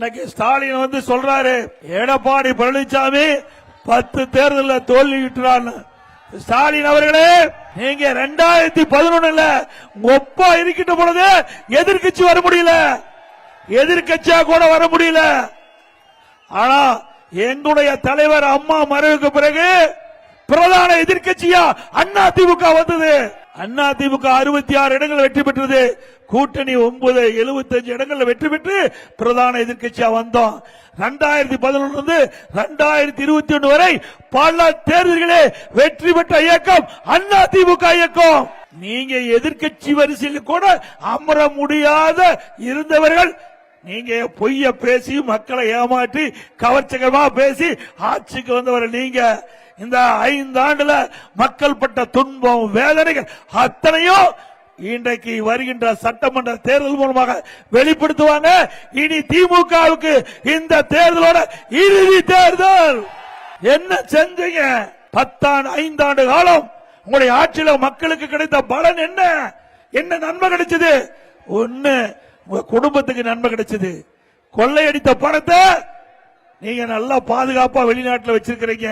இன்னைக்கு ஸ்டாலின் வந்து சொல்றாரு எடப்பாடி பழனிசாமி 10 தேர்தலில் தோல்வியுற்றான்னு. ஸ்டாலின் அவர்களே, நீங்க 2011 ஒப்பா இருக்கின்ற பொழுது எதிர்கட்சி வர முடியல, எதிர்கட்சியா கூட வர முடியல. ஆனா எங்களுடைய தலைவர் அம்மா மறைவுக்கு பிறகு பிரதான எதிர்கட்சியா அதிமுக வந்தது. அதிமுக 66 இடங்கள் வெற்றி பெற்றது. கூட்டணி 9 75 இடங்கள் வெற்றி பெற்று பிரதான எதிர்கட்சியா வந்தோம். 2011 2021 வரை பல தேர்தல்களே வெற்றி பெற்ற இயக்கம் அதிமுக இயக்கம். நீங்க எதிர்கட்சி வரிசையில் கூட அமர முடியாத இருந்தவர்கள் நீங்க பொய்ய பேசி மக்களை ஏமாற்றி கவர்ச்சிகரமா பேசி ஆட்சிக்கு வந்தவர்கள் நீங்க. இந்த 5 ஆண்டுல மக்கள் பட்ட துன்பம் வேதனைகள் அத்தனையும் இன்றைக்கு வருகின்ற சட்டமன்ற தேர்தல் மூலமாக வெளிப்படுத்துவாங்க. இனி திமுகவுக்கு இந்த தேர்தலோட இறுதி தேர்தல். என்ன செஞ்சீங்க? 5 ஆண்டு காலம் உங்களுடைய ஆட்சியில மக்களுக்கு கிடைத்த பலன் என்ன? என்ன நன்மை கிடைச்சது? ஒண்ணு, உங்க குடும்பத்துக்கு நன்மை கிடைச்சது. கொள்ளையடித்த பணத்தை நீங்க நல்லா பாதுகாப்பா வெளிநாட்டில் வச்சிருக்கிறீங்க.